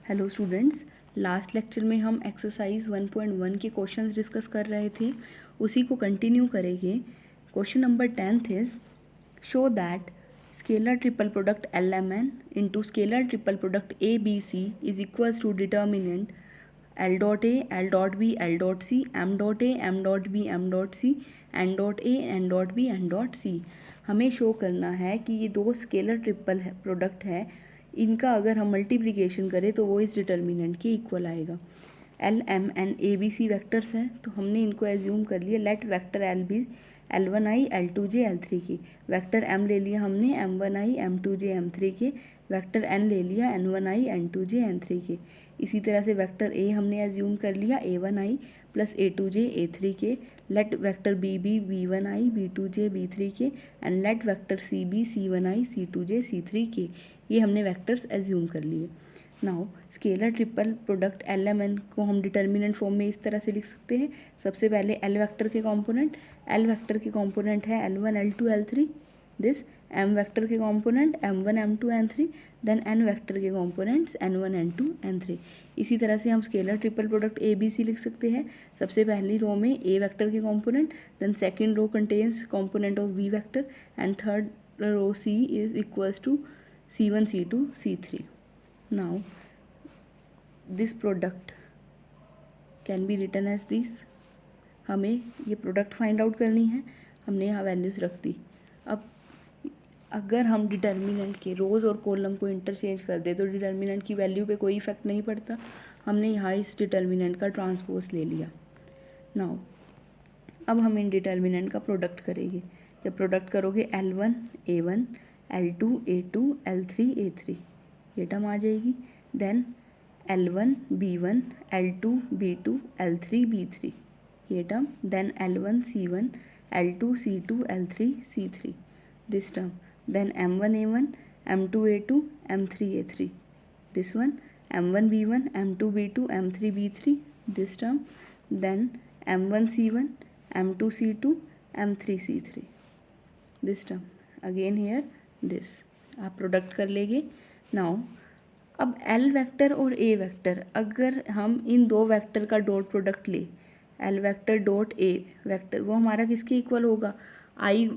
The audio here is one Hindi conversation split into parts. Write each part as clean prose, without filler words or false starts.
हेलो स्टूडेंट्स, लास्ट लेक्चर में हम एक्सरसाइज 1.1 के क्वेश्चंस डिस्कस कर रहे थे, उसी को कंटिन्यू करेंगे। Question number 10 is show that scalar triple product LMN into scalar triple product ABC is equals to determinant L dot A, L dot B, L dot C, M dot A, M dot B, M dot C, N dot A, N dot B, N dot C। हमें शो करना है कि ये दो स्केलर ट्रिपल प्रोडक्ट है, इनका अगर हम मल्टीप्लिकेशन करें तो वो इस डिटर्मिनेंट के इक्वल आएगा। LMN ABC वेक्टर्स हैं, तो हमने इनको एज्यूम कर लिया। Late vector L B L1i, L2j, L3 के। वेक्टर M ले लिया हमने M1i, M2j, M3 के। वेक्टर N ले लिया N1i, N2j, N3 के। इसी तरह से वेक्टर A हमने एज्यूम कर लिया A1i प्लस A2j, A3 के। Late vector B B B1i, B2j, B3 के। And let vector C be C1i, C2j, C3 के। ये हमने वेक्टर्स एज्यूम कर लिए। Now scalar triple product LMN को हम डिटर्मिनेंट फॉर्म में इस तरह से लिख सकते हैं। सबसे पहले L वेक्टर के कंपोनेंट, L वेक्टर के कंपोनेंट है L1, L2, L3। This M vector के component M1, M2, M3। Then N vector के कंपोनेंट्स N1, N2, N3। इसी तरह से हम स्केलर ट्रिपल प्रोडक्ट ABC लिख सकते हैं। सबसे पहली रो में A वेक्टर के component, then second row contains component of B vector, and third row C is equals to C1, C2, C3. Now this product can be written as this. हमें ये प्रोडक्ट फाइंड आउट करनी है, हमने यहाँ वैल्यूज़ रख दी। अब अगर हम डिटर्मिनेंट के रोज़ और कॉलम को इंटरचेंज कर दे तो डिटर्मिनेंट की वैल्यू पे कोई इफेक्ट नहीं पड़ता। हमने यहाँ इस डिटर्मिनेंट का ट्रांसपोज ले लिया। नाउ अब हम इन डिटर्मिनेंट का प्रोडक्ट करेंगे। जब प्रोडक्ट करोगे L1 A1, L2 A2, L3 A3, ये टर्म आ जाएगी। Then L1 B1, L2 B2, L3 B3, ये term. Then L1 C1, L2 C2, L3 C3, this term. Then M1 A1, M2 A2, M3 A3, this one. M1 B1, M2 B2, M3 B3, this term. Then M1 C1, M2 C2, M3 C3, this term. Again here this, आप प्रोडक्ट कर लेंगे। नाउ अब L वेक्टर और A वेक्टर, अगर हम इन दो वेक्टर का डॉट प्रोडक्ट ले, L vector dot A vector, वो हमारा किसके इक्वल होगा? I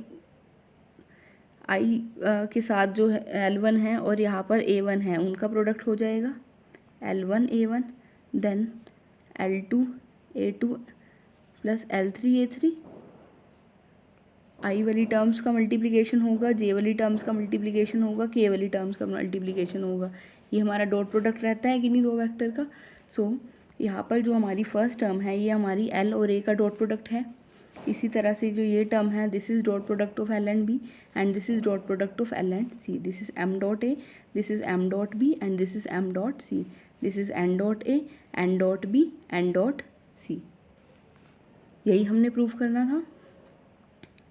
के साथ जो है L1 है और यहाँ पर A1 है, उनका प्रोडक्ट हो जाएगा L1 A1, देन L2 A2 plus L3 A3। I वाली टर्म्स का मल्टीप्लिकेशन होगा, J वाली टर्म्स का मल्टीप्लिकेशन होगा, K वाली टर्म्स का मल्टीप्लिकेशन होगा। ये हमारा डॉट प्रोडक्ट रहता है कि नहीं दो वेक्टर का। सो यहाँ पर जो हमारी फर्स्ट टर्म है ये हमारी L और A का डॉट प्रोडक्ट है। इसी तरह से जो ये टर्म है, this is dot product of L and B, and this is dot product of L and C। This is M dot A, this is M dot B, and this is M dot C। This is N dot A, N dot B, N dot C। यही हमने प्रूव करना था।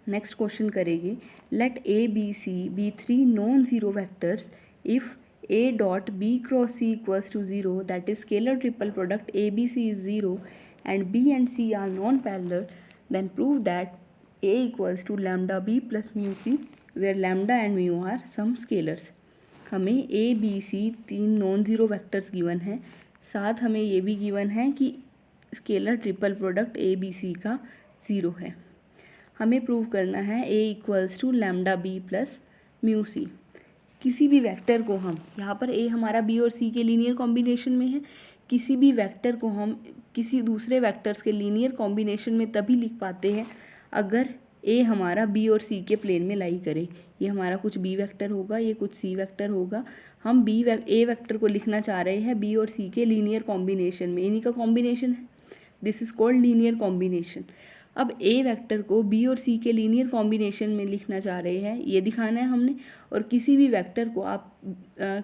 नेक्स्ट क्वेश्चन करेंगे। Let A B C be three non zero vectors if A dot B cross C equals to zero, that is scalar triple product ABC is zero and B and C are non parallel, then prove that A equals to lambda B plus mu C where lambda and mu are some scalars. हमें A B C तीन नॉन ज़ीरो वेक्टर्स गिवन हैं, साथ हमें ये भी गिवन है कि स्केलर ट्रिपल प्रोडक्ट ABC का ज़ीरो है। हमें प्रूव करना है A equals to lambda B plus mu C। किसी भी वेक्टर को हम, यहाँ पर A हमारा B और C के लीनियर कॉम्बिनेशन में है, किसी भी वेक्टर को हम किसी दूसरे वेक्टर्स के लीनियर कॉम्बिनेशन में तभी लिख पाते हैं अगर A हमारा B और C के प्लेन में लाई करे। ये हमारा कुछ B वेक्टर होगा, ये कुछ C वेक्टर होगा। हम A वेक्टर को लिखना चाह रहे हैं B और C के लीनियर कॉम्बिनेशन में, इन्हीं का कॉम्बिनेशन है। This is called linear combination. अब A वेक्टर को B और C के लीनियर कॉम्बिनेशन में लिखना चाह रहे हैं, ये दिखाना है हमने। और किसी भी वेक्टर को आप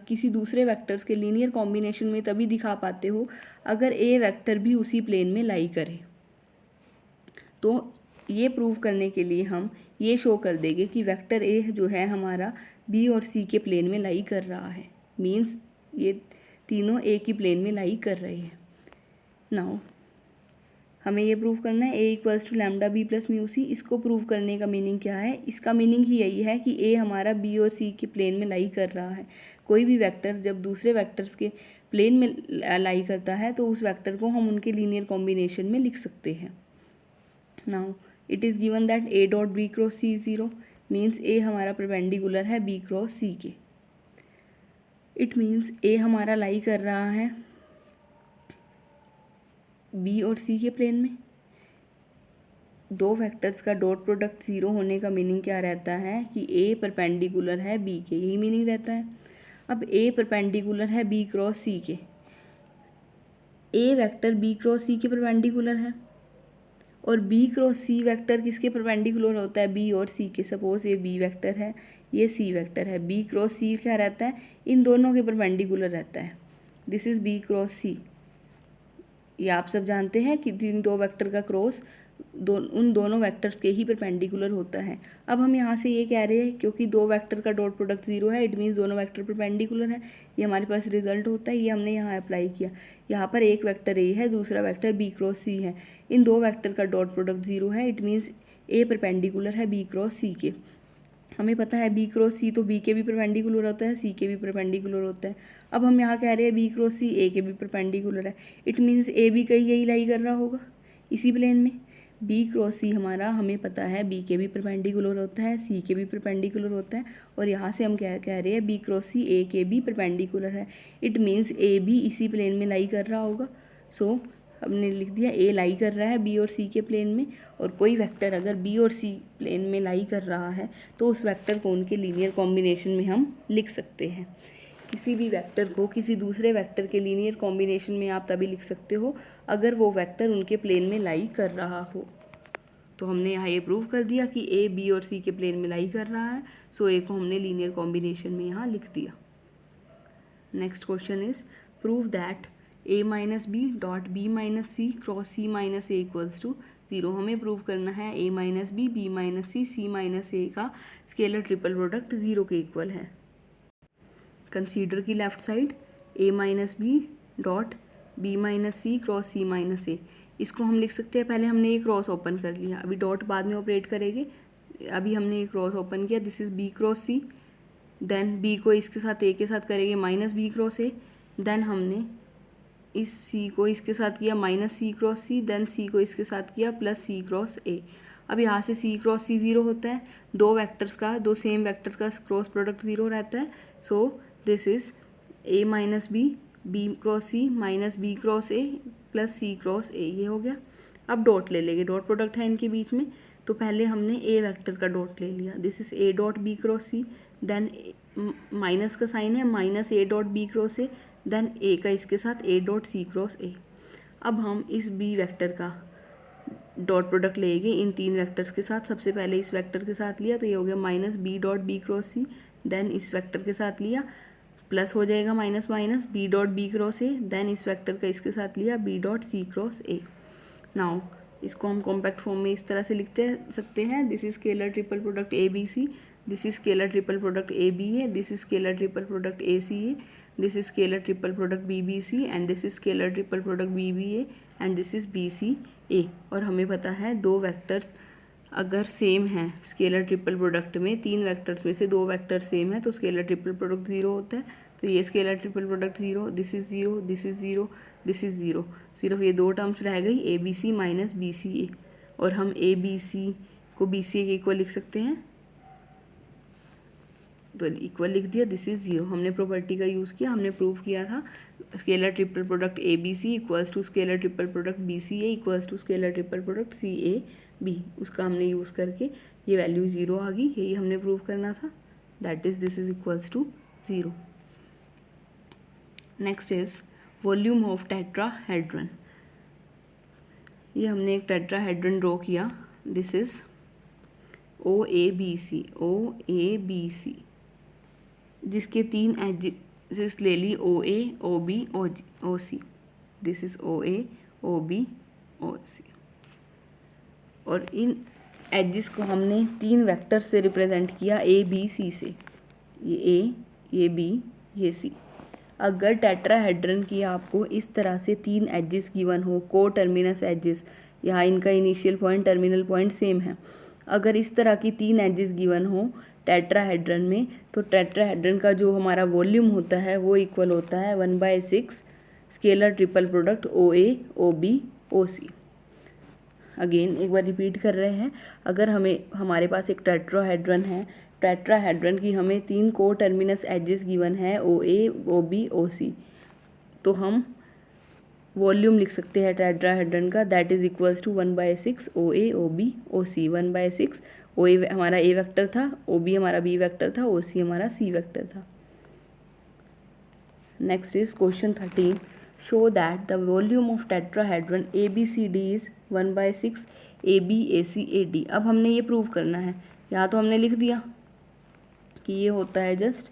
किसी दूसरे वेक्टर्स के लीनियर कॉम्बिनेशन में तभी दिखा पाते हो अगर A वेक्टर भी उसी प्लेन में लाई करे। तो ये प्रूव करने के लिए हम ये शो कर देंगे कि वेक्टर A जो है हमारा B और C के प्लेन में लाई कर रहा है, मीन्स ये तीनों A की प्लेन में लाई कर रहे हैं। नाउ हमें ये प्रूव करना है A equals to lambda B plus mu C. इसको प्रूव करने का मीनिंग क्या है? इसका मीनिंग ही यही है कि ए हमारा बी और सी के प्लेन में लाई कर रहा है। कोई भी वेक्टर जब दूसरे वेक्टर्स के प्लेन में लाई करता है तो उस वेक्टर को हम उनके लीनियर कॉम्बिनेशन में लिख सकते हैं। Now it is given that A dot B cross C is 0 means A हमारा परपेंडिकुलर है बी क्रॉस सी के। इट मीन्स ए हमारा लाई कर रहा है बी और सी के प्लेन में। दो वेक्टर्स का डॉट प्रोडक्ट 0 होने का मीनिंग क्या रहता है कि ए परपेंडिकुलर है बी के, यही मीनिंग रहता है। अब ए परपेंडिकुलर है बी क्रॉस सी के, ए वेक्टर बी क्रॉस सी के परपेंडिकुलर है और बी क्रॉस सी वेक्टर किसके परपेंडिकुलर होता है? बी और सी के। सपोज ये बी वेक्टर है, ये सी वेक्टर है, बी क्रॉस सी क्या रहता है? इन दोनों के परपेंडिकुलर रहता है। दिस इज़ बी क्रॉस सी। ये आप सब जानते हैं कि जिन दो वेक्टर का क्रॉस उन दोनों वेक्टर्स के ही परपेंडिकुलर होता है। अब हम यहाँ से ये कह रहे हैं क्योंकि दो वेक्टर का डॉट प्रोडक्ट 0 है, इट मीन्स दोनों वेक्टर परपेंडिकुलर है। ये हमारे पास रिजल्ट होता है, ये हमने यहाँ अप्लाई किया। यहाँ पर एक वेक्टर ए है, दूसरा वेक्टर बी क्रॉस सी है। इन दो वेक्टर का डॉट प्रोडक्ट 0 है, इट मीन्स ए परपेंडिकुलर है बी क्रॉस सी के। हमें पता है बी क्रॉस सी तो बी के भी परपेंडिकुलर होता है, सी के भी परपेंडिकुलर होता है। अब हम यहाँ कह रहे हैं बी क्रॉस सी ए के भी परपेंडिकुलर है, इट मीन्स ए भी कहीं यही लाई कर रहा होगा इसी प्लेन में। बी क्रॉस सी हमारा हमें पता है बी के भी परपेंडिकुलर होता है, सी के भी परपेंडिकुलर होता है और यहाँ से हम क्या कह रहे हैं बी क्रॉस सी ए के भी परपेंडिकुलर है, इट मीन्स ए भी इसी प्लेन में लाई कर रहा होगा। सो हमने लिख दिया ए लाई कर रहा है बी और सी के प्लेन में। और कोई वेक्टर अगर बी और सी प्लेन में लाई कर रहा है तो उस वेक्टर को उनके लीनियर कॉम्बिनेशन में हम लिख सकते हैं। किसी भी वेक्टर को किसी दूसरे वेक्टर के लीनियर कॉम्बिनेशन में आप तभी लिख सकते हो अगर वो वेक्टर उनके प्लेन में लाई कर रहा हो। तो हमने यहाँ ये प्रूव कर दिया कि ए बी और सी के प्लेन में लाई कर रहा है, सो ए को हमने लीनियर कॉम्बिनेशन में यहाँ लिख दिया। Next question is prove that A minus B dot B minus C cross C minus A equals to 0। हमें प्रूव करना है A minus B minus C minus A का स्केलर ट्रिपल प्रोडक्ट 0 के इक्वल है। कंसीडर की left side A minus B dot B minus C cross C minus A. इसको हम लिख सकते हैं, पहले हमने ये क्रॉस ओपन कर लिया, अभी डॉट बाद में ऑपरेट करेंगे। अभी हमने ये क्रॉस ओपन किया, this is B cross C, then B को इसके साथ ए के साथ करेंगे minus B cross A, then हमने इस सी को इसके साथ किया minus C cross C, then C को इसके साथ किया प्लस सी क्रॉस ए। अब यहाँ से सी क्रॉस सी 0 होता है, दो वेक्टर्स का दो सेम वेक्टर्स का क्रॉस प्रोडक्ट 0 रहता है। So this is A minus B cross C minus B cross A plus C cross A, ये हो गया। अब डॉट ले लेंगे, डॉट प्रोडक्ट है इनके बीच में, तो पहले हमने ए वेक्टर का डॉट ले लिया, this is A dot B cross C, then minus का साइन है minus A dot B cross A, then A का इसके साथ ए डॉट सी क्रॉस ए। अब हम इस बी वेक्टर का डॉट प्रोडक्ट लेंगे इन तीन वेक्टर्स के साथ। सबसे पहले इस वेक्टर के साथ लिया तो ये हो गया minus B dot B cross C, then इस वेक्टर के साथ लिया प्लस हो जाएगा minus minus B dot B cross A, then इस वेक्टर का इसके साथ लिया B dot C cross A. Now इसको हम कॉम्पैक्ट फॉर्म में इस तरह से लिखते सकते हैं, this is scalar triple product A B C, this is scalar triple product A B A, this is scalar triple product A C A, this is scalar triple product B B C and this is scalar triple product B B A and this is B C A. और हमें पता है दो वेक्टर्स अगर सेम हैं स्केलर ट्रिपल प्रोडक्ट में, तीन वेक्टर्स में से दो वेक्टर सेम है तो स्केलर ट्रिपल प्रोडक्ट 0 होता है। तो ये scalar triple product 0, this is 0, this is 0, this is 0, सिर्फ ये दो टर्म्स रह गई A B C minus B C A. और हम ए बी सी को बी सी ए के इक्वल लिख सकते हैं, तो इक्वल लिख दिया, दिस इज़ 0। हमने प्रॉपर्टी का यूज़ किया, हमने प्रूव किया था scalar triple product A B C equals to scalar triple product B C A equals to scalar triple product C A B. उसका हमने यूज़ करके ये वैल्यू 0 आ गई, यही हमने प्रूव करना था, that is this is equals to 0। Next is volume of tetrahedron. ये हमने एक टेट्राहेड्रन ड्रॉ किया, this is O A B C, जिसके तीन एजेस ले ली O A O B O C, this is O A O B O C. और इन एजेस को हमने तीन वेक्टर से रिप्रेजेंट किया ए बी सी से, ये बी ये सी। अगर टेट्राहेड्रन की आपको इस तरह से तीन एजेस गिवन हो, को टर्मिनस एजेस, यहाँ इनका initial point terminal point same है। अगर इस तरह की 3 एजेस गिवन हो टेट्राहेड्रन में, तो टेट्राहेड्रन का जो हमारा वॉल्यूम होता है वो इक्वल होता है 1/6 scalar triple product OA OB OC। Again एक बार रिपीट कर रहे हैं, अगर हमारे पास एक टेट्राहेड्रन है, टेट्राहेड्रन की हमें 3 को टर्मिनस एजेस गिवन है OA OB OC, तो हम वॉल्यूम लिख सकते हैं टेट्राहेड्रन का, that is equals to 1/6 OA OB OC। 1/6 OA हमारा A वेक्टर था, OB हमारा B वेक्टर था, OC हमारा C वेक्टर था। Next is question 13, show that the volume of tetrahedron ABCD is 1/6 AB AC AD। अब हमने ये प्रूव करना है, यहाँ तो हमने लिख दिया कि ये होता है, जस्ट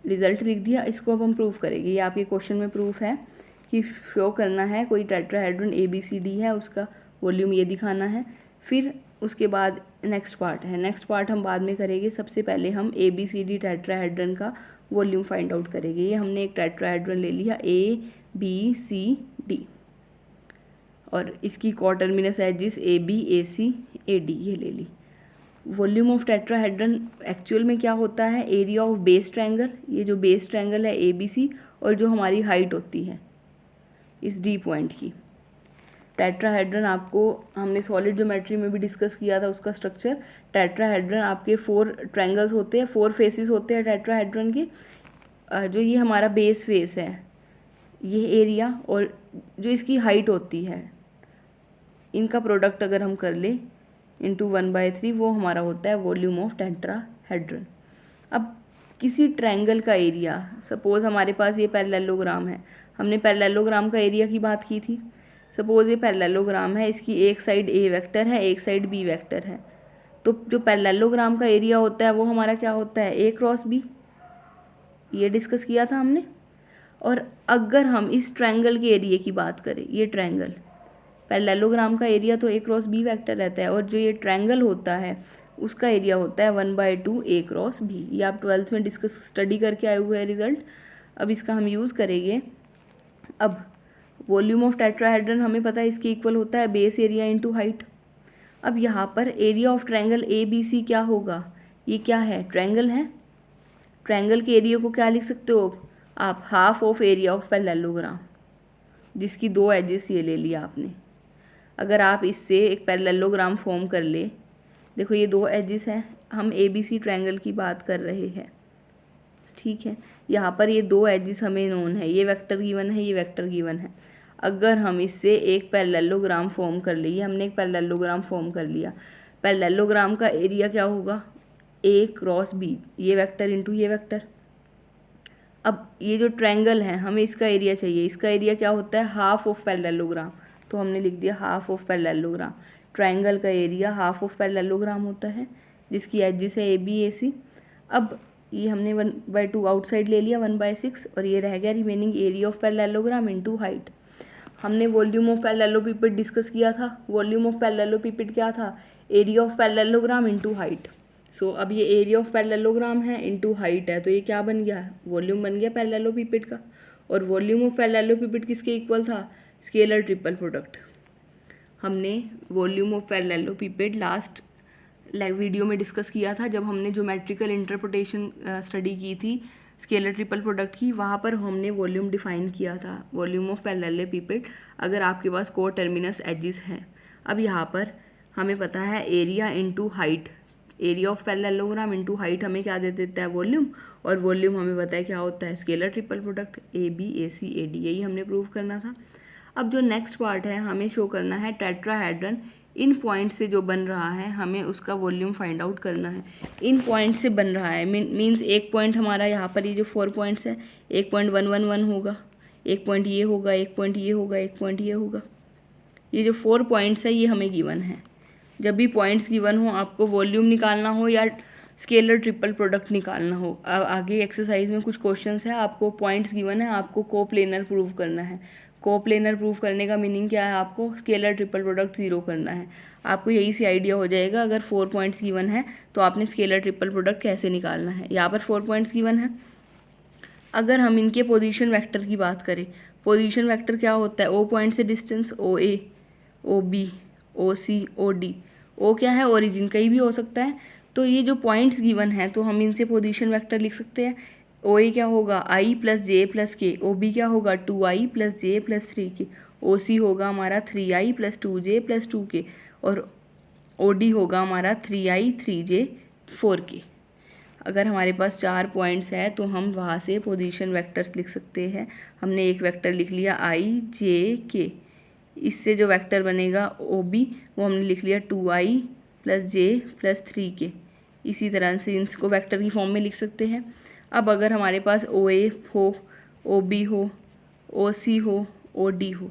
रिजल्ट लिख दिया, इसको अब हम प्रूव करेंगे। ये आपके क्वेश्चन में प्रूफ है कि शो करना है कोई टेट्राहेड्रन ABCD है, उसका वॉल्यूम ये दिखाना है। फिर उसके बाद नेक्स्ट पार्ट है, नेक्स्ट पार्ट हम बाद में करेंगे। सबसे पहले हम ABCD टेट्राहेड्रन का वॉल्यूम फाइंड आउट करेंगे। ये हमने एक टेट्राहेड्रन ले लिया ABCD और इसकी कोटर्मिनस एजेस AB AC AD ये ले ली। वॉल्यूम ऑफ टेट्राहेड्रन एक्चुअल में क्या होता है, एरिया ऑफ बेस ट्रायंगल, ये जो बेस ट्रायंगल है ABC, और जो हमारी हाइट होती है इस D पॉइंट की। टेट्राहेड्रन आपको हमने सॉलिड ज्योमेट्री में भी डिस्कस किया था उसका स्ट्रक्चर। टेट्राहेड्रन आपके 4 ट्रायंगल्स होते हैं, 4 फेसेस होते हैं टेट्राहेड्रन के। जो ये हमारा बेस फेस है, ये एरिया और जो इसकी हाइट होती है, इनका प्रोडक्ट अगर हम कर ले इंटू 1/3, वो हमारा होता है वॉल्यूम ऑफ टेट्राहेड्रन। अब किसी ट्रायंगल का एरिया, सपोज हमारे पास ये पैरेललोग्राम है, हमने पैरेललोग्राम का एरिया की बात की थी। सपोज ये पैरेललोग्राम है, इसकी एक साइड A वेक्टर है, एक साइड B वेक्टर है, तो जो पैरेललोग्राम का एरिया होता है वो हमारा क्या होता है, A क्रॉस B, ये डिस्कस किया था हमने। और अगर हम इस ट्रायंगल के एरिया की बात करें, ये ट्रायंगल पैरेललोग्राम का एरिया तो A क्रॉस B वेक्टर रहता है, और जो ये ट्रायंगल होता है उसका एरिया होता है 1/2 A क्रॉस B। ये आप 12th में डिस्कस स्टडी करके आए हुए हैं रिजल्ट, अब इसका हम यूज़ करेंगे। अब वॉल्यूम ऑफ टेट्राहेड्रन हमें पता है इसके इक्वल होता है बेस एरिया इंटू हाइट। अब यहाँ पर एरिया ऑफ ट्रायंगल ABC क्या होगा, ये क्या है, ट्रायंगल है। ट्रायंगल के एरिया को क्या लिख सकते हो आप, half of area of parallelogram, जिसकी 2 एजेस ये ले लिया आपने। अगर आप इससे एक पैरेललोग्राम फॉर्म कर ले, देखो ये 2 एजेस हैं, हम ABC ट्रायंगल की बात कर रहे हैं, ठीक है। यहाँ पर ये 2 एजेस हमें नोन है, ये वेक्टर गिवन है, ये वेक्टर गिवन है। अगर हम इससे एक पैरेललोग्राम फॉर्म कर लिए, हमने एक पैरेललोग्राम फॉर्म कर लिया, पैरेललोग्राम का एरिया क्या होगा, A क्रॉस B, ये वेक्टर इंटू ये वेक्टर। अब ये जो ट्रायंगल है हमें इसका एरिया चाहिए, इसका एरिया क्या होता है, हाफ ऑफ पैरेललोग्राम, तो हमने लिख दिया हाफ ऑफ पैरेललोग्राम। ट्रायंगल का एरिया हाफ ऑफ पैरेललोग्राम होता है, जिसकी एजेस है AB AC। अब ये हमने 1/2 आउटसाइड ले लिया 1/6, और ये रह गया remaining area of parallelogram into height. हमने वॉल्यूम ऑफ पैरेललोपिपेड डिस्कस किया था, वॉल्यूम ऑफ पैरेललोपिपेड क्या था, area of parallelogram into height. So अब ये एरिया ऑफ पैरेललोग्राम है इनटू हाइट है, तो ये क्या बन गया, वॉल्यूम बन गया पैरेललोपिपेड का। और वॉल्यूम ऑफ पैरेललोपिपेड किसके इक्वल था, स्केलर ट्रिपल प्रोडक्ट। हमने वॉल्यूम ऑफ पैरेललोपिपेड लास्ट वीडियो में डिस्कस किया था, जब हमने ज्योमेट्रिकल इंटरप्रिटेशन स्टडी की थी स्केलर ट्रिपल प्रोडक्ट की, वहाँ पर हमने वॉल्यूम डिफाइन किया था, वॉल्यूम ऑफ पैरेललोपिपेड, अगर आपके पास को टर्मिनस एजेस हैं। अब यहाँ पर हमें पता है area into height, area of parallelogram into height हमें क्या दे देता है, वॉल्यूम, और वॉल्यूम हमें पता है क्या होता है, scalar triple product AB AC AD, यही हमने प्रूव करना था। अब जो नेक्स्ट पार्ट है, हमें शो करना है टेट्राहेड्रन इन पॉइंट से जो बन रहा है, हमें उसका वॉल्यूम फाइंड आउट करना है। इन पॉइंट से बन रहा है मीन्स एक पॉइंट हमारा यहाँ पर ये जो 4 पॉइंट्स है, एक पॉइंट 111 होगा, एक पॉइंट ये होगा, एक पॉइंट ये होगा, एक पॉइंट ये होगा। ये जो 4 पॉइंट्स है ये हमें गिवन है। जब भी पॉइंट्स गिवन हो, आपको वॉल्यूम निकालना हो या स्केलर ट्रिपल प्रोडक्ट निकालना हो, आगे एक्सरसाइज में कुछ क्वेश्चंस है, आपको पॉइंट्स गिवन है, आपको कोप्लेनर प्रूव करना है। कोप्लेनर प्रूव करने का मीनिंग क्या है, आपको स्केलर ट्रिपल प्रोडक्ट 0 करना है। आपको यही से आइडिया हो जाएगा, अगर 4 पॉइंट्स गिवन है तो आपने स्केलर ट्रिपल प्रोडक्ट कैसे निकालना है। यहाँ पर 4 पॉइंट्स गिवन है। अगर हम इनके पोजीशन वेक्टर की बात करें, पोजीशन वेक्टर क्या होता है, O पॉइंट से डिस्टेंस OA, ओ बी, ओ सी, ओ डी। ओ क्या है? ओरिजिन, कहीं भी हो सकता है। तो ये जो पॉइंट्स गिवन हैं तो हम इनसे पोजीशन वेक्टर लिख सकते हैं। ओ ए क्या होगा? आई प्लस जे प्लस के। ओ बी क्या होगा? 2i प्लस जे प्लस 3k। ओ सी होगा हमारा 3i plus 2j plus 2k। और ओ डी होगा हमारा 3i 3j 4k। अगर हमारे पास 4 पॉइंट्स हैं तो हम वहाँ से पोजीशन वेक्टर्स लिख सकते हैं। हमने एक वेक्टर लिख लिया आई जे के। इससे जो वेक्टर बनेगा ओ बी वो हमने लिख लिया 2i प्लस जे प्लस 3k। इसी तरह से इसको वेक्टर की फॉर्म में लिख सकते हैं। अब अगर हमारे पास ओ ए हो, ओ बी हो, ओ सी हो, ओ डी हो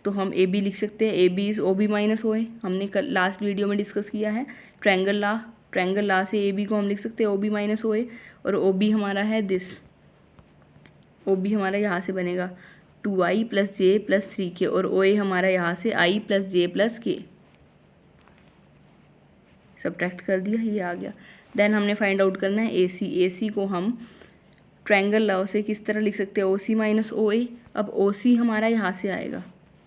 तो हम ए बी लिख सकते हैं। A B is O B minus O A. हमने कल लास्ट वीडियो में डिस्कस किया है ट्रायंगल ला से ए बी को हम लिख सकते हैं ओ बी माइनस ओ ए। और ओ बी हमारा है दिस, ओ बी हमारा यहाँ से बनेगा 2i प्लस जे प्लस 3k। और ओ ए हमारा यहाँ से i प्लस जे प्लस के। सब्ट्रैक्ट कर दिया, ये आ गया। देन हमने फाइंड आउट करना है ए सी। ए सी को हम ट्रायंगल लॉ से किस तरह लिख सकते हैं? ओ सी माइनस ओ ए। अब ओ सी हमारा यहाँ से आएगा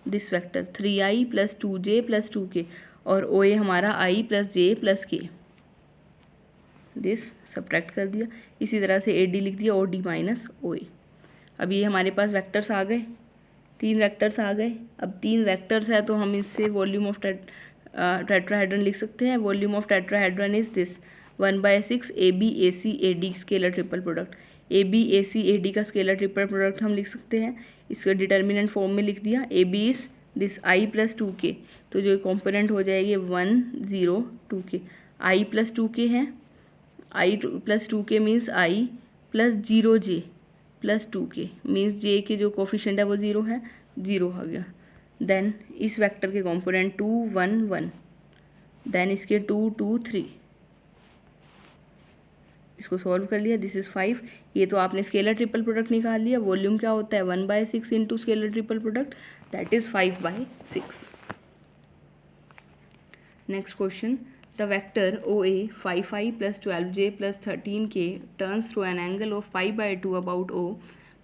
this vector 3i plus 2j plus 2k। और ओ ए हमारा i प्लस जे प्लस के। दिस सब्ट्रैक्ट कर दिया। इसी तरह से ए डी लिख दिया ओ डी माइनस ओ ए। अब ये हमारे पास वेक्टर्स आ गए, 3 वेक्टर्स आ गए। अब 3 वेक्टर्स है तो हम इससे वॉल्यूम ऑफ टेट्राहेड्रन लिख सकते हैं। Volume of tetrahedron is this 1/6 A B A C A D scalar triple product. A B A C A D का स्केलर ट्रिपल प्रोडक्ट हम लिख सकते हैं। इसका डिटर्मिनेंट फॉर्म में लिख दिया। A B is this I plus 2k। तो जो कॉम्पोनेंट हो जाएगी 1 0 2k। आई प्लस 2k है, I plus 2k means I plus 0j plus 2k means J के जो कोफिशिएंट है वो 0 है, 0 आ गया। देन इस वेक्टर के कंपोनेंट 2 1 1। देन इसके 2 2 3। इसको सॉल्व कर लिया। This is 5। ये तो आपने स्केलर ट्रिपल प्रोडक्ट निकाल लिया। वॉल्यूम क्या होता है? 1/6 into scalar triple product, that is 5/6। Next question, the vector OA 5i plus 12j plus 13k turns through an angle of pi/2 about O,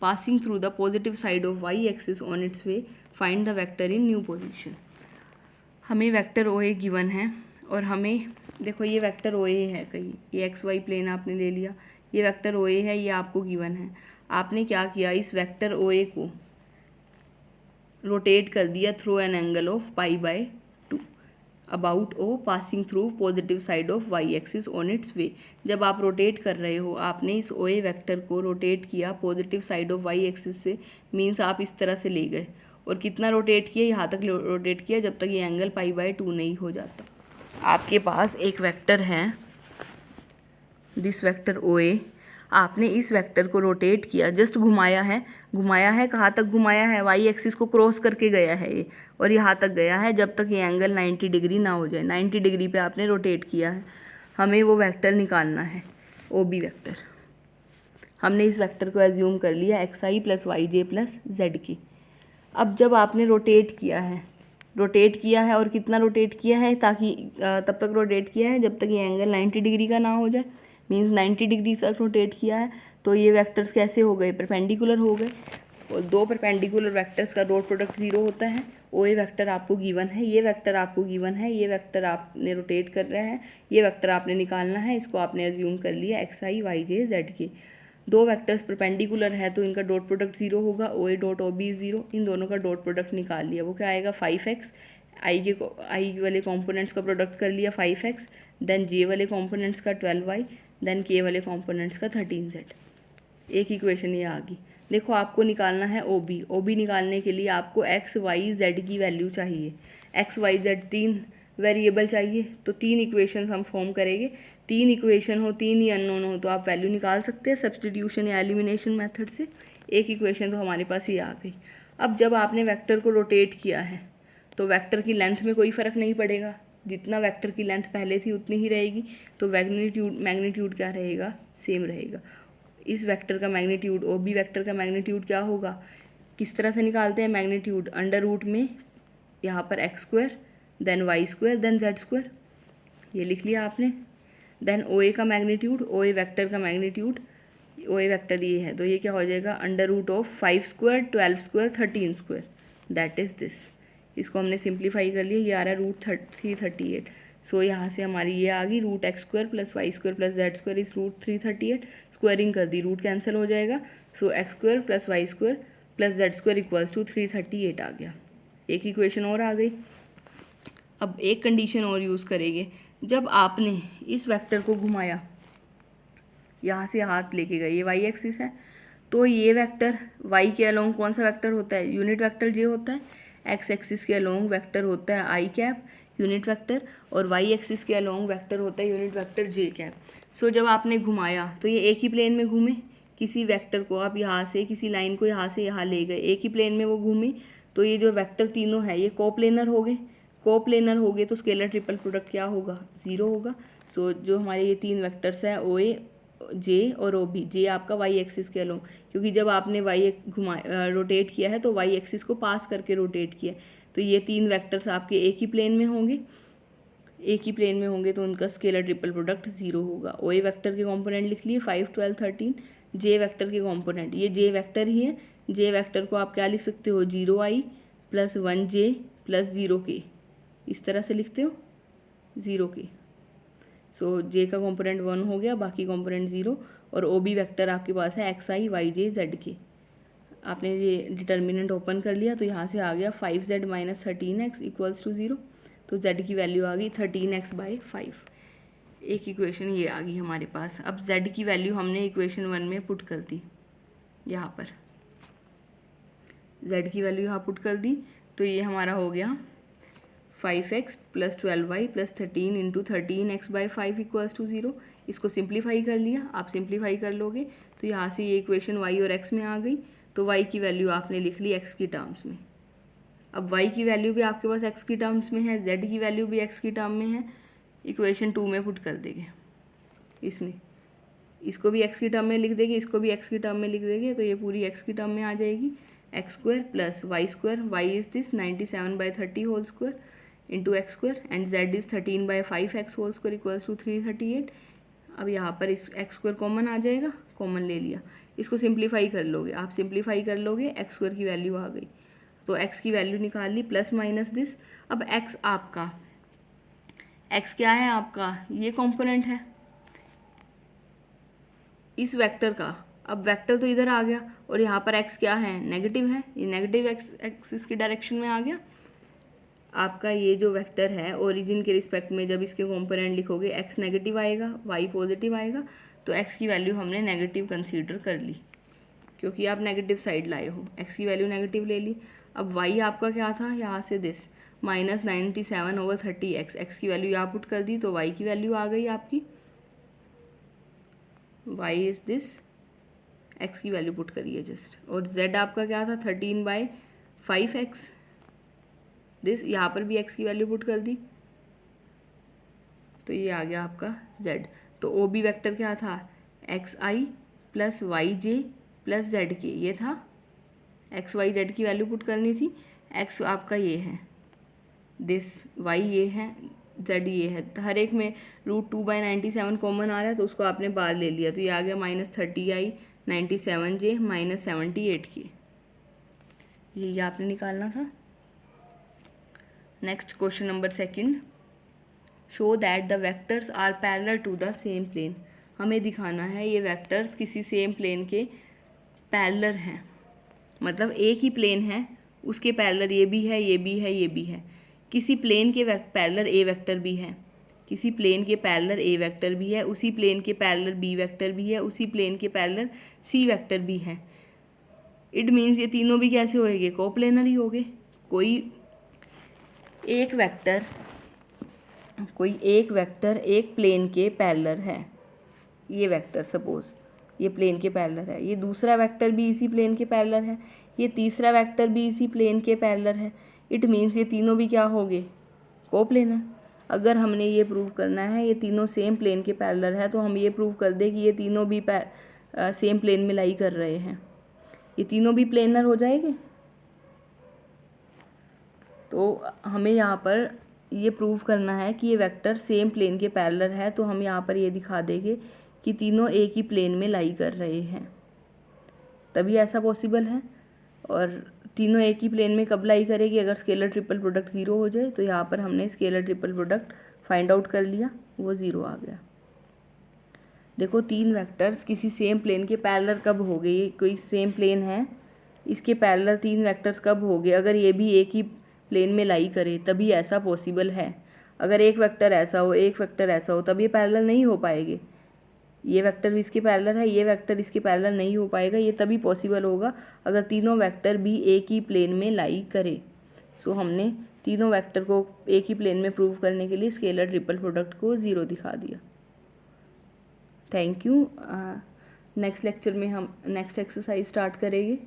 passing through the positive side of y-axis on its way. Find the vector in new position. हमें वेक्टर OA गिवन है और हमें देखो ये वेक्टर OA है, कहीं ये XY प्लेन आपने ले लिया, ये वेक्टर OA है, ये आपको गिवन है। आपने क्या किया? इस वेक्टर OA को रोटेट कर दिया through an angle of pi/2 about O, passing through positive side of Y axis on its way. जब आप रोटेट कर रहे हो, आपने इस ओ ए वेक्टर को रोटेट किया positive side of Y axis से, मीन्स आप इस तरह से ले गए। और कितना रोटेट किया? यहाँ तक रोटेट किया जब तक ये एंगल pi/2 नहीं हो जाता। आपके पास एक वेक्टर है दिस वेक्टर ओ ए। आपने इस वेक्टर को रोटेट किया, जस्ट घुमाया है। घुमाया है कहाँ तक घुमाया है? वाई एक्सिस को क्रॉस करके गया है ये, और यहाँ तक गया है जब तक ये एंगल 90 डिग्री ना हो जाए। 90 डिग्री पे आपने रोटेट किया है। हमें वो वेक्टर निकालना है, ओ बी वेक्टर। हमने इस वेक्टर को एज्यूम कर लिया xi प्लस वाई जे प्लस जेड की। अब जब आपने रोटेट किया है और कितना रोटेट किया है? ताकि तब तक रोटेट किया है जब तक ये एंगल 90 डिग्री का ना हो जाए, मीन्स 90 डिग्री तक रोटेट किया है। तो ये वेक्टर्स कैसे हो गए? परपेंडिकुलर हो गए। और 2 परपेंडिकुलर वेक्टर्स का डॉट प्रोडक्ट 0 होता है। ओ ए वेक्टर आपको गिवन है, ये वेक्टर आपको गिवन है, ये वेक्टर आपने रोटेट कर रहा है, ये वेक्टर आपने निकालना है। इसको आपने एज्यूम कर लिया xi y j z के। 2 वेक्टर्स परपेंडिकुलर है तो इनका डॉट प्रोडक्ट 0 होगा। ओ ए डॉट ओ बी 0। इन दोनों का डॉट प्रोडक्ट निकाल लिया, वो क्या आएगा? 5x। आई वाले कॉम्पोनेंट्स का प्रोडक्ट कर लिया 5x। देन जे वाले कॉम्पोनेंट्स का 12y। देन के वाले कॉम्पोनेंट्स का 13z। एक इक्वेशन ये आ गई। देखो आपको निकालना है ओ बी। ओ बी निकालने के लिए आपको x y z की वैल्यू चाहिए। x y z 3 वेरिएबल चाहिए, तो 3 इक्वेशन हम फॉर्म करेंगे। 3 इक्वेशन हो, 3 ही अननोन हो तो आप वैल्यू निकाल सकते हैं सब्स्टिट्यूशन या एलिमिनेशन मेथड से। एक इक्वेशन तो हमारे पास ये आ गई। अब जब आपने वेक्टर को रोटेट किया है तो वेक्टर की लेंथ में कोई फ़र्क नहीं पड़ेगा, जितना वेक्टर की लेंथ पहले थी उतनी ही रहेगी। तो मैग्नीट्यूड क्या रहेगा? सेम रहेगा। इस वेक्टर का मैग्नीट्यूड, ओ बी वेक्टर का मैग्नीट्यूड क्या होगा? किस तरह से निकालते हैं मैग्नीट्यूड? अंडर रूट में यहाँ पर x², then y², then z²। ये लिख लिया आपने। देन ओ ए का मैग्नीट्यूड, ओ ए वेक्टर का मैग्नीट्यूड, ओ ए वेक्टर ये है तो ये क्या हो जाएगा? Under root of 5² 12² 13², that is this. इसको हमने सिंप्लीफाई कर लिया, ये आ रहा है √338। सो यहाँ से हमारी ये आ गई √x² + y² + z² is √338। Squaring कर दी, रूट कैंसिल हो जाएगा। सो x² + y² + z² equals to 338 आ गया। एक इक्वेशन और आ गई। अब एक कंडीशन और यूज़ करेंगे, जब आपने इस वेक्टर को घुमाया, यहाँ से हाथ लेके गए, ये y एक्सिस है, तो ये वेक्टर y के अलोंग कौन सा वेक्टर होता है, यूनिट वेक्टर j होता है। x एक्सिस के अलोंग वेक्टर होता है i कैप यूनिट वेक्टर, और y एक्सिस के अलोंग वेक्टर होता है यूनिट वेक्टर j कैप। सो जब आपने घुमाया तो ये एक ही प्लेन में घूमे, किसी वेक्टर को आप यहाँ से किसी लाइन को यहाँ से यहाँ ले गए, एक ही प्लेन में वो घूमी, तो ये जो वेक्टर तीनों है ये कोप्लेनर हो गए। कोप्लेनर हो गए तो स्केलर ट्रिपल प्रोडक्ट क्या होगा, 0 होगा। सो जो हमारे ये तीन वेक्टर्स है OA, J और OB, J आपका y एक्सिस के अलोंग, क्योंकि जब आपने y रोटेट किया है तो y एक्सिस को पास करके रोटेट किया, तो ये तीन वेक्टर्स आपके एक ही प्लेन में होंगे, एक ही प्लेन में होंगे तो उनका स्केलर ट्रिपल प्रोडक्ट 0 होगा। OA वेक्टर के कंपोनेंट लिख लिए 5, 12, 13। J वेक्टर के कंपोनेंट, ये J वेक्टर ही है, J वेक्टर को आप क्या लिख सकते हो, 0i + 1j + 0k, इस तरह से लिखते हो 0k। सो J का कंपोनेंट 1 हो गया, बाकी कंपोनेंट 0, और OB वेक्टर आपके पास है xi, yj, zk। आपने ये डिटर्मिनेंट ओपन कर लिया तो यहाँ से आ गया 5z - 13x इक्वल्स टू 0, तो z की वैल्यू आ गई 13x/5। एक इक्वेशन ये आ गई हमारे पास। अब z की वैल्यू हमने इक्वेशन 1 में पुट कर दी, यहाँ पर z की वैल्यू यहाँ पुट कर दी, तो ये हमारा हो गया 5x + 12y + 13 × 13x/5 equals to 0। इसको सिंप्लीफाई कर लिया, आप सिंप्लीफाई कर लोगे तो यहाँ से ये इक्वेशन y और x में आ गई, तो y की वैल्यू आपने लिख ली x की टर्म्स में। अब y की वैल्यू भी आपके पास x की टर्म्स में है, z की वैल्यू भी x की टर्म में है, इक्वेशन 2 में पुट कर देंगे। इसमें इसको भी x की टर्म में लिख देंगे, इसको भी x की टर्म में लिख देंगे, तो ये पूरी x की टर्म में आ जाएगी। x² + y², y is this 97/30 whole square into x² and z is 13/5x whole square equals to 338। अब यहाँ पर इस x² कॉमन आ जाएगा, कॉमन ले लिया, इसको सिंप्लीफाई कर लोगे, आप सिंप्लीफाई कर लोगे, x² की वैल्यू आ गई, तो x की वैल्यू निकाल ली ± दिस। अब x आपका, x क्या है आपका, ये कंपोनेंट है इस वेक्टर का। अब वेक्टर तो इधर आ गया और यहाँ पर x क्या है, नेगेटिव है, ये नेगेटिव एक्सिस की डायरेक्शन में आ गया। आपका ये जो वेक्टर है ओरिजिन के रिस्पेक्ट में जब इसके कंपोनेंट लिखोगे x नेगेटिव आएगा, y पॉजिटिव आएगा, तो x की वैल्यू हमने नेगेटिव कंसीडर कर ली क्योंकि आप नेगेटिव साइड लाए हो, x की वैल्यू नेगेटिव ले ली। अब y आपका क्या था, यहाँ से दिस -97/30x, x की वैल्यू यहाँ पुट कर दी तो y की वैल्यू आ गई आपकी, y इज़ दिस, x की वैल्यू पुट करिए जस्ट, और z आपका क्या था 13/5x, दिस, यहाँ पर भी x की वैल्यू पुट कर दी तो ये आ गया आपका z। तो OB वेक्टर क्या था, xi + yj + zk, ये था x y z की वैल्यू पुट करनी थी। x आपका ये है दिस, y ये है, z ये है, तो हर एक में √2/97 कॉमन आ रहा है तो उसको आपने बाहर ले लिया, तो ये आ गया -30i 97j - 78k, ये आपने निकालना था। Next question number 2, show that the vectors are parallel to the same plane. हमें दिखाना है ये वेक्टर्स किसी सेम प्लेन के पैरेलल हैं, मतलब एक ही प्लेन है उसके पैरेलल ये भी है, ये भी है, ये भी है। किसी प्लेन के पैरेलल ए वेक्टर भी है, किसी प्लेन के पैरेलल ए वेक्टर भी है, उसी प्लेन के पैरेलल बी वेक्टर भी है, उसी प्लेन के पैरेलल सी वेक्टर भी है। इट मीन्स ये तीनों भी कैसे होएंगे, कोप्लेनर ही होंगे। कोई एक वेक्टर एक प्लेन के पैरेलल है, ये वेक्टर सपोज ये प्लेन के पैरेलल है, ये दूसरा वेक्टर भी इसी प्लेन के पैरेलल है, ये तीसरा वेक्टर भी इसी प्लेन के पैरेलल है। इट मीन्स ये तीनों भी क्या होंगे, कोप्लेनर। अगर हमने ये प्रूव करना है ये तीनों सेम प्लेन के पैरेलल है तो हम ये प्रूव कर दें कि ये तीनों भी सेम प्लेन में लाई कर रहे हैं, ये तीनों भी प्लेनर हो जाएंगे। तो हमें यहाँ पर ये प्रूव करना है कि ये वेक्टर सेम प्लेन के पैरेलल है, तो हम यहाँ पर ये दिखा देंगे कि तीनों एक ही प्लेन में लाई कर रहे हैं, तभी ऐसा पॉसिबल है। और तीनों एक ही प्लेन में कब लाई करेगी, अगर स्केलर ट्रिपल प्रोडक्ट ज़ीरो हो जाए। तो यहाँ पर हमने scalar triple product find out कर लिया, वो ज़ीरो आ गया। देखो तीन वेक्टर्स किसी सेम प्लेन के पैरेलल कब हो गए, ये कोई सेम प्लेन है, इसके पैरेलल तीन वेक्टर्स कब हो गए, अगर ये भी एक ही प्लेन में लाई करे तभी ऐसा पॉसिबल है। अगर एक वेक्टर ऐसा हो, एक वेक्टर ऐसा हो, तब ये पैरेलल नहीं हो पाएंगे। ये वेक्टर भी इसके पैरेलल है, ये वेक्टर इसके पैरेलल नहीं हो पाएगा। ये तभी पॉसिबल होगा अगर तीनों वेक्टर भी एक ही प्लेन में लाई करे। सो हमने तीनों वेक्टर को एक ही प्लेन में प्रूव करने के लिए स्केलर ट्रिपल प्रोडक्ट को ज़ीरो दिखा दिया। Thank you. नेक्स्ट लेक्चर में हम नेक्स्ट एक्सरसाइज स्टार्ट करेंगे।